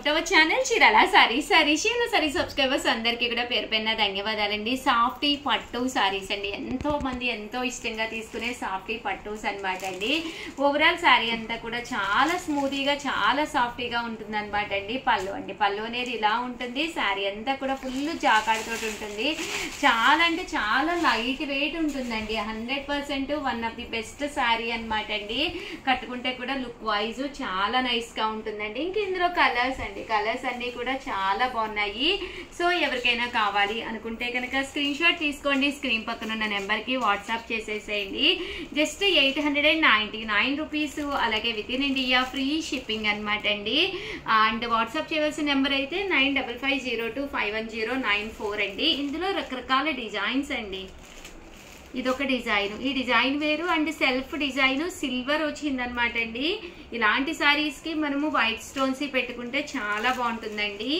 Channel Chirala sari subscribers అందరికీ కూడా పేరు పైన ధన్యవాదాలండి. సాఫ్టీ పట్టు సారీస్ అండి, ఎంతో మంది ఎంతో ఇష్టంగా తీసుకునే సాఫ్టీ పట్టుస్ అనమాట అండి. ఓవరాల్ సారీ అంతా కూడా చాలా స్మూతీగా చాలా సాఫ్టీగా ఉంటుంది అనమాట అండి. పళ్ళు అనేది ఇలా ఉంటుంది. సారీ అంతా కూడా ఫుల్ జాకాడతో ఉంటుంది. చాలా అంటే చాలా లైట్ వెయిట్ ఉంటుందండి. 100% one of the best sorry అనమాట అండి. కట్టుకుంటే కూడా లుక్ వైజ్ చాలా నైస్ గా ఉంటుందండి. ఇంక ఇందులో కలర్స్ అన్ని కూడా చాలా బాగున్నాయి. సో ఎవరికైనా కావాలి అనుకుంటే కనుక స్క్రీన్ షాట్ తీసుకోండి. స్క్రీన్ పక్కన ఉన్న నెంబర్ కి వాట్సాప్ చేసేసేయండి. Just 899 rupees. అలాగే within India free shipping అనమాట అండి. అండ్ వాట్సాప్ చేయవలసిన నెంబర్ అయితే 9550251094 అండి. ఇందులో రకరకాల డిజైన్స్ అండి. ఇదొక డిజైన్, ఈ డిజైన్ వేరు అండ్ సెల్ఫ్ డిజైన్ సిల్వర్ వచ్చిందనమాట అండి. ఇలాంటి సారీస్ కి మనము వైట్ స్టోన్స్ పెట్టుకుంటే చాలా బాగుంటుందండి.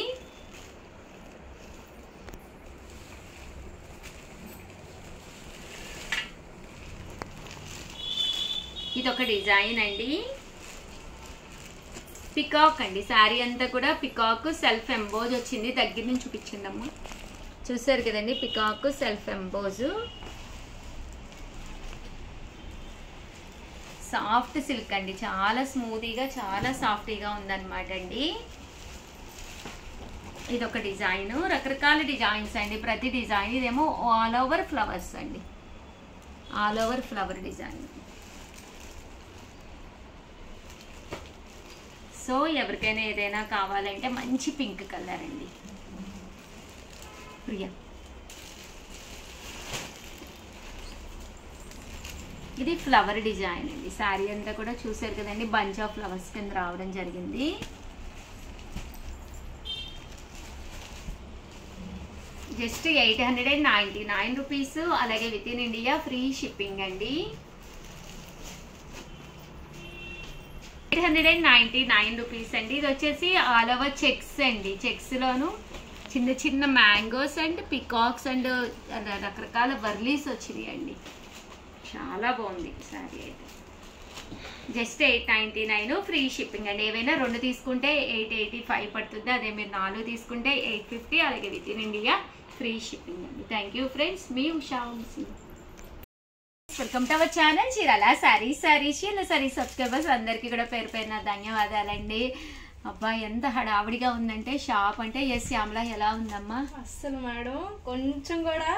ఇదొక డిజైన్ అండి. పికాక్ అండి. సారీ అంతా కూడా పికాక్ సెల్ఫ్ ఎంబోజ్ వచ్చింది. దగ్గర నుంచి చూపించిందమ్మా, చూసారు కదండి. Peacock self emboss, soft silk అండి. చాలా స్మూతీగా చాలా సాఫ్టీగా ఉందన్నమాట అండి. ఇదొక డిజైన్. రకరకాల డిజైన్స్ అండి. ప్రతి డిజైన్ ఇదేమో ఆల్ ఓవర్ ఫ్లవర్స్ అండి. All over flower design. So ఎవరికైనా ఏదైనా కావాలంటే మంచి పింక్ కలర్ అండి. ప్రియా, ఇది ఫ్లవర్ డిజైన్ అండి. శారీ అంతా కూడా చూసారు కదండి, బంచ్ ఆఫ్ ఫ్లవర్స్ కింద రావడం జరిగింది. Just 899 rupees. అలాగే within India free shipping అండి. 899 రూపీస్ అండి. ఇది వచ్చేసి ఆల్ ఓవర్ చెక్స్ అండి. చెక్స్ లోను చిన్న చిన్న మ్యాంగోస్ అండ్ పికాక్స్ అండ్ రకరకాల వర్లీస్ వచ్చినాయి అండి. చాలా బాగుంది సారీ అయితే. జస్ట్ 899 ఫ్రీ షిప్పింగ్ అండి. ఏవైనా 2 తీసుకుంటే 885 పడుతుంది. అదే మీరు 4 తీసుకుంటే 850. అలాగే within India free shipping అండి. థ్యాంక్ యూ ఫ్రెండ్స్, మీ Usha. Welcome to our channel Chirala sari subscribers అందరికీ కూడా పేరు పైన ధన్యవాదాలండి. అబ్బా ఎంత హడావిడిగా ఉందంటే షాప్ అంటే. ఎస్ శ్యామల, ఎలా ఉందమ్మా? అస్సలు మేడం కొంచెం కూడా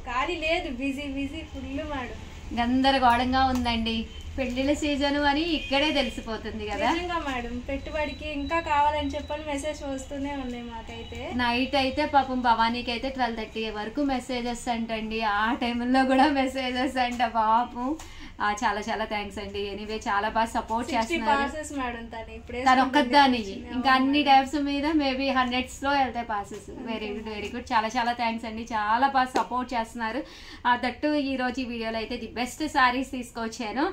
ఖాళీ లేదు. Busy full madam. గందరగోళంగా ఉందండి. పెళ్లిళ్ళ సీజన్ అని ఇక్కడే తెలిసిపోతుంది కదా. నిజంగా మేడం, పెట్టుబడికి ఇంకా కావాలని చెప్పని మెసేజ్ వస్తూనే ఉన్నాయి మాకైతే. నైట్ అయితే పాపం భవానీకి అయితే 12:30 వరకు మెసేజెస్ అంటండి. ఆ టైంలో కూడా మెసేజెస్ అంట పాపం. చాలా చాలా థ్యాంక్స్ అండి. ఎనీవే చాలా బాగా సపోర్ట్ చేస్తున్నారు. తను ఒక్కదాని ఇంకా అన్ని టైప్స్ మీద మేబీ 100s లో వెళ్తాయి పాసెస్. Very good. చాలా చాలా థ్యాంక్స్ అండి. చాలా బాగా సపోర్ట్ చేస్తున్నారు. దట్టు ఈ రోజు ఈ వీడియోలో అయితే ది బెస్ట్ సారీస్ తీసుకొచ్చాను.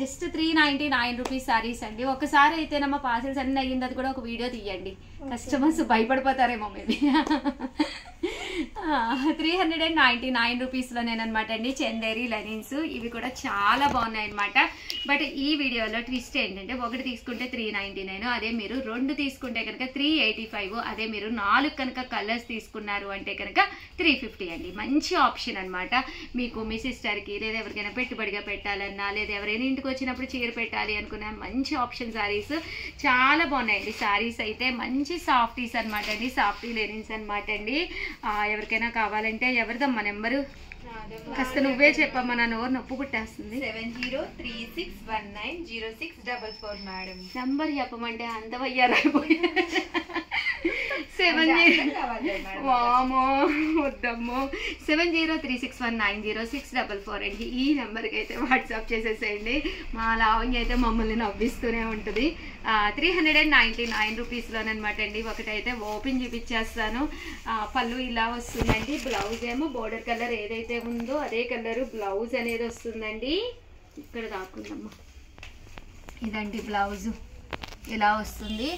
జస్ట్ 399 రూపీస్ సారీస్ అండి. ఒకసారి అయితే నమ్మ పార్సెల్స్ అన్ని అయ్యింది, అది కూడా ఒక వీడియో తీయండి. కస్టమర్స్ భయపడిపోతారేమో మేబీ. 399 రూపీస్ లోనేనమాట అండి. చందేరి లెనిన్స్ ఇవి కూడా చాలా బాగున్నాయి అనమాట. బట్ ఈ వీడియోలో ట్విస్ట్ ఏంటంటే, ఒకటి తీసుకుంటే 399, అదే మీరు 2 తీసుకుంటే కనుక 385, అదే మీరు 4 కనుక కలర్స్ తీసుకున్నారు అంటే కనుక 350 అండి. మంచి ఆప్షన్ అనమాట. మీకు మీ సిస్టర్కి లేదా ఎవరికైనా పెట్టుబడిగా పెట్టాలన్నా, లేదా ఎవరైనా ఇంటికి వచ్చినప్పుడు చీర పెట్టాలి అనుకున్నా మంచి ఆప్షన్. సారీస్ చాలా బాగున్నాయండి. సారీస్ అయితే మంచి సాఫ్టీస్ అనమాట అండి. సాఫ్టీ లెనిన్స్ అనమాట అండి. ఎవరికైనా కావాలంటే ఎవరిదమ్మా నెంబరు? కాస్త నువ్వే చెప్పమ్మా, నా నోరు నొప్పు పుట్టేస్తుంది. 7036190644 మేడం. నంబర్ చెప్పమంటే అంత వయ్యారైపోయా. 7036190644 అండి. ఈ నెంబర్కి అయితే వాట్సాప్ చేసేసేయండి. మా లావంగి అయితే మమ్మల్ని నవ్విస్తూనే ఉంటుంది. 399 రూపీస్లోనమాట అండి. ఒకటైతే ఓపెన్ చూపించేస్తాను. పళ్ళు ఇలా వస్తుందండి. బ్లౌజ్ ఏమో బోర్డర్ కలర్ ఏదైతే ఉందో అదే కలర్ బ్లౌజ్ అనేది వస్తుందండి. ఇక్కడ దాక్కుందమ్మా. ఇదండి బ్లౌజ్ ఇలా వస్తుంది.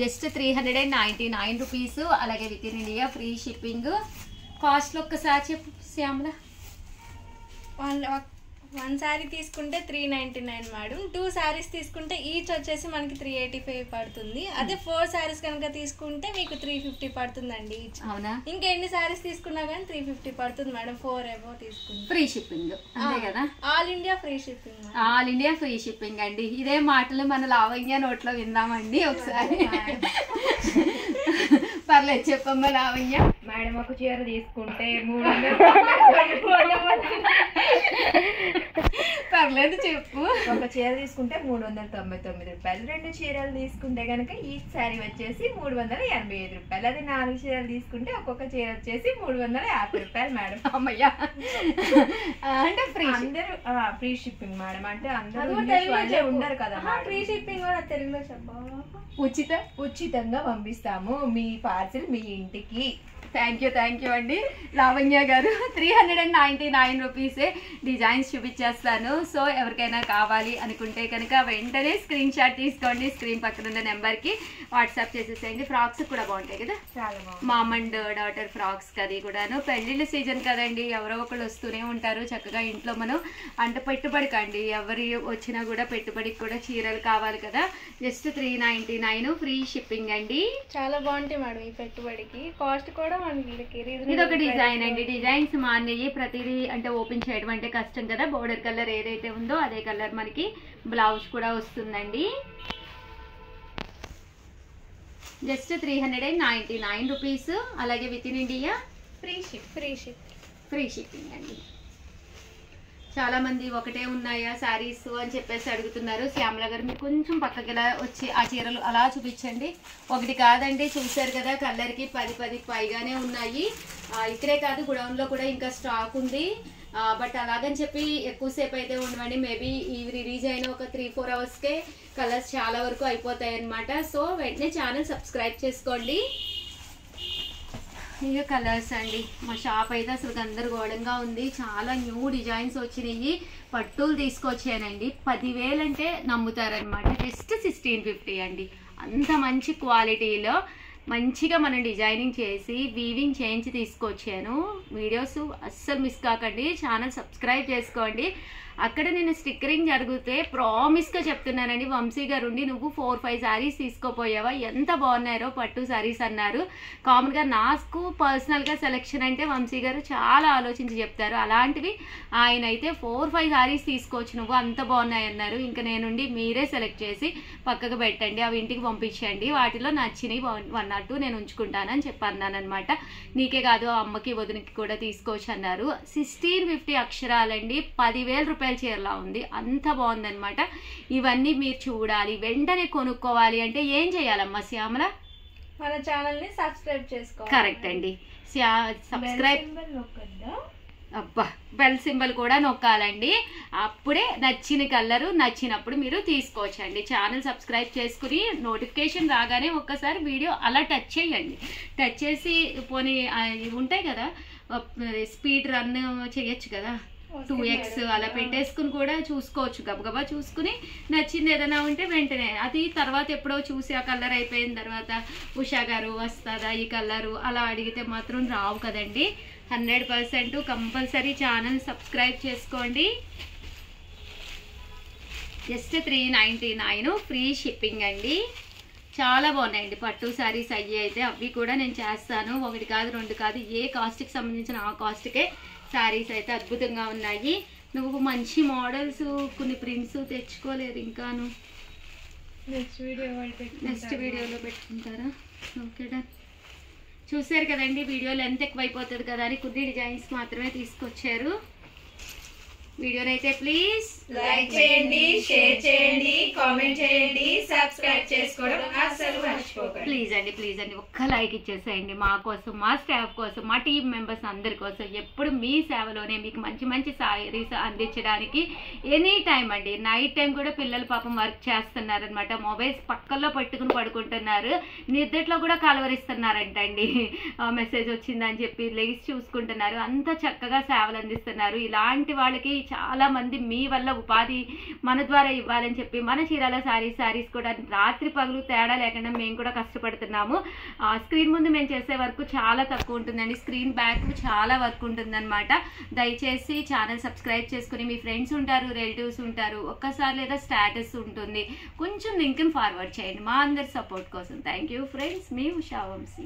Just 399 rupees. అలాగే within India free shipping. Cost ఒక్కసారి చెప్పు శ్యామల. 1 శారీ తీసుకుంటే 399 మేడం. 2 శారీస్ తీసుకుంటే ఈచ్ వచ్చేసి మనకి 385 పడుతుంది. అదే 4 శారీస్ కనుక తీసుకుంటే మీకు 350 పడుతుందండి ఈచ్. అవునా? ఇంకా ఎన్ని శారీస్ తీసుకున్నా కానీ 350 పడుతుంది మేడం. 4 అబో తీసుకుంటే ఫ్రీ షిప్పింగ్ అంతే కదా? All India free shipping. All India free shipping అండి. ఇదే మాటలు మన లావణ్య నోట్లో విందామండి ఒకసారి. పర్లేదు చెప్పమ్మా లావణ్య. మేడం ఒక చీర తీసుకుంటే 300. పర్లేదు చెప్పు. ఒక చీర తీసుకుంటే 399 రూపాయలు. 2 చీరలు తీసుకుంటే కనుక ఈ శారీ వచ్చేసి 385 రూపాయలు. అదే 4 చీరలు తీసుకుంటే ఒక్కొక్క చీర వచ్చేసి 350 రూపాయలు మేడం. అమ్మయ్యా, అంటే ఫ్రీ అందరూ ఫ్రీ షిప్పింగ్ మేడం. అంటే అందరూ ఉండరు కదా, ఫ్రీ షిప్పింగ్ కూడా తెలుగులో చెప్పాలి. ఉచితంగా పంపిస్తాము మీ పార్సిల్ మీ ఇంటికి. థ్యాంక్ యూ అండి లావణ్య గారు. 399 రూపీసే డిజైన్స్ చూపించేస్తాను. సో ఎవరికైనా కావాలి అనుకుంటే కనుక వెంటనే స్క్రీన్ షాట్ తీసుకోండి. స్క్రీన్ పక్కన ఉన్న నెంబర్కి వాట్సాప్ చేసేసేయండి. ఫ్రాక్స్ కూడా బాగుంటాయి కదా, చాలా బాగుంది. మామ్ అండ్ డాటర్ ఫ్రాక్స్ అది కూడాను. పెళ్ళిళ్ళ సీజన్ కదండి, ఎవరో ఒకళ్ళు వస్తూనే ఉంటారు. చక్కగా ఇంట్లో మనం అంటే పెట్టుబడికి అండి, ఎవరి వచ్చినా కూడా పెట్టుబడికి కూడా చీరలు కావాలి కదా. జస్ట్ 399 ఫ్రీ షిప్పింగ్ అండి. చాలా బాగుంటాయి మేడం ఈ పెట్టుబడికి. కాస్ట్ కూడా ఇది ఒక డిజైన్ అండి. డిజైన్స్ మానేయి ప్రతిదీ అంటే ఓపెన్ చేయడం అంటే కష్టం కదా. బోర్డర్ కలర్ ఏదైతే ఉందో అదే కలర్ మనకి బ్లౌజ్ కూడా వస్తుందండి. Just 399 rupees. అలాగే within India free shipping అండి. చాలా మంది ఒకటే ఉన్నాయా శారీస్ అని చెప్పేసి అడుగుతున్నారు. శ్యామల గారు మీరు కొంచెం పక్కకి ఇలా వచ్చి ఆ చీరలు అలా చూపించండి. ఒకటి కాదండి, చూసారు కదా కలర్కి 10 పైగానే ఉన్నాయి. ఇక్కడే కాదు గుడౌన్లో కూడా ఇంకా స్టాక్ ఉంది. బట్ అలాగని చెప్పి ఎక్కువసేపు అయితే ఉండవండి. మేబీ ఇవి రిలీజ్ అయిన ఒక 3-4 అవర్స్కే కలర్స్ చాలా వరకు అయిపోతాయి అన్నమాట. సో వెంటనే ఛానల్ సబ్స్క్రైబ్ చేసుకోండి. ఇక కలర్స్ అండి, మా షాప్ అయితే అసలు గందరగోళంగా ఉంది. చాలా న్యూ డిజైన్స్ వచ్చినాయి. పట్టులు తీసుకొచ్చానండి. 10,000 అంటే నమ్ముతారనమాట. జస్ట్ 1650 అండి. అంత మంచి క్వాలిటీలో మంచిగా మనం డిజైనింగ్ చేసి వీవింగ్ చేయించి తీసుకొచ్చాను. వీడియోస్ అస్సలు మిస్ కాకండి. ఛానల్ సబ్స్క్రైబ్ చేసుకోండి. అక్కడ నేను స్టిక్కరింగ్ జరిగితే ప్రామిస్గా చెప్తున్నానండి, వంశీ గారు ఉండి నువ్వు 4-5 శారీస్ తీసుకోపోయావా, ఎంత బాగున్నారో పట్టు శారీస్ అన్నారు. కామన్గా నాకు పర్సనల్గా సెలెక్షన్ అంటే వంశీ గారు చాలా ఆలోచించి చెప్తారు. అలాంటివి ఆయన అయితే 4-5 శారీస్ తీసుకోవచ్చు నువ్వు, అంత బాగున్నాయి అన్నారు. ఇంకా నేనుండి మీరే సెలెక్ట్ చేసి పక్కకు పెట్టండి, అవి ఇంటికి పంపించండి, వాటిలో నచ్చినవి 1 or 2 నేను ఉంచుకుంటానని చెప్పన్నాను అనమాట. నీకే కాదు అమ్మకి వదినకి కూడా తీసుకోవచ్చు అన్నారు. 1650 అక్షరాలండి, 10,000 రూపాయల చీరలా ఉంది. అంత బాగుందనమాట. ఇవన్నీ మీరు చూడాలి, వెంటనే కొనుక్కోవాలి అంటే ఏం చేయాలమ్మా శ్యామల? మన ఛానల్ ని సబ్స్క్రైబ్ చేసుకోవాలి. కరెక్ట్ అండి. సబ్స్క్రైబ్ అబ్బా బెల్ సింబల్ కూడా నొక్కాలండి. అప్పుడే నచ్చిన కలరు నచ్చినప్పుడు మీరు తీసుకోవచ్చండి. ఛానల్ సబ్స్క్రైబ్ చేసుకుని నోటిఫికేషన్ రాగానే ఒక్కసారి వీడియో అలా టచ్ చేయండి. టచ్ చేసి పోనీ ఉంటాయి కదా స్పీడ్ రన్ చేయొచ్చు కదా, 2x అలా పెట్టేసుకుని కూడా చూసుకోవచ్చు. గబగబా చూసుకుని నచ్చింది ఏదైనా ఉంటే వెంటనే అది తర్వాత ఎప్పుడో చూసి ఆ కలర్ అయిపోయిన తర్వాత ఉషా గారు వస్తుందా ఈ కలరు అలా అడిగితే మాత్రం రావు కదండి. 100% కంపల్సరీ ఛానల్ సబ్స్క్రైబ్ చేసుకోండి. జస్ట్ 399 ఫ్రీ షిప్పింగ్ అండి. చాలా బాగున్నాయండి పట్టు శారీస్ అయ్యి అయితే. అవి కూడా నేను చేస్తాను. 1 కాదు 2 కాదు, ఏ కాస్ట్కి సంబంధించిన ఆ కాస్ట్కే శారీస్ అయితే అద్భుతంగా ఉన్నాయి. నువ్వు మంచి మోడల్స్ కొన్ని ప్రింట్స్ తెచ్చుకోలేదు ఇంకాను. నెక్స్ట్ వీడియోలో పెట్టుకుంటారా? Okay done. చూసారు కదండి, వీడియో లెంత్ ఎక్కువైపోతుంది కదా అని కొన్ని డిజైన్స్ మాత్రమే తీసుకొచ్చారు. వీడియోనైతే ప్లీజ్ లైక్ చేయండి, షేర్ చేయండి, కామెంట్ చేయండి, సబ్స్క్రైబ్ చేసుకోవడం అస్సలు మర్చిపోకండి. ప్లీజ్ అండి ఒక్క లైక్ ఇచ్చేసేయండి. మా కోసం, మా స్టాఫ్ కోసం, మా టీమ్ మెంబర్స్ అందరి కోసం ఎప్పుడు మీ సేవలోనే మీకు మంచి మంచి సారీస్ అందించడానికి ఎనీ టైం అండి. నైట్ టైం కూడా పిల్లలు పాపం వర్క్ చేస్తున్నారనమాట. మొబైల్స్ పక్కల్లో పట్టుకుని పడుకుంటున్నారు, నిద్రలో కూడా కలవరిస్తున్నారంటండి. మెసేజ్ వచ్చిందని చెప్పి లెగిసి చూసుకుంటున్నారు. అంత చక్కగా సేవలు అందిస్తున్నారు. ఇలాంటి వాళ్ళకి చాలా మంది మీ వల్ల ఉపాధి మన ద్వారా ఇవ్వాలని చెప్పి మన చీరాల శారీస్ కూడా రాత్రి పగలు తేడా లేకుండా మేము కూడా కష్టపడుతున్నాము. స్క్రీన్ ముందు మేము చేసే వర్క్ చాలా తక్కువ ఉంటుందండి, స్క్రీన్ బ్యాక్ చాలా వర్క్ ఉంటుందన్నమాట. దయచేసి ఛానల్ సబ్స్క్రైబ్ చేసుకుని, మీ ఫ్రెండ్స్ ఉంటారు, రిలేటివ్స్ ఉంటారు, ఒక్కసారి లేదా స్టేటస్ ఉంటుంది, కొంచెం లింక్ని ఫార్వర్డ్ చేయండి మా అందరి సపోర్ట్ కోసం. థ్యాంక్ యూ ఫ్రెండ్స్, మీ ఉషా వంశీ.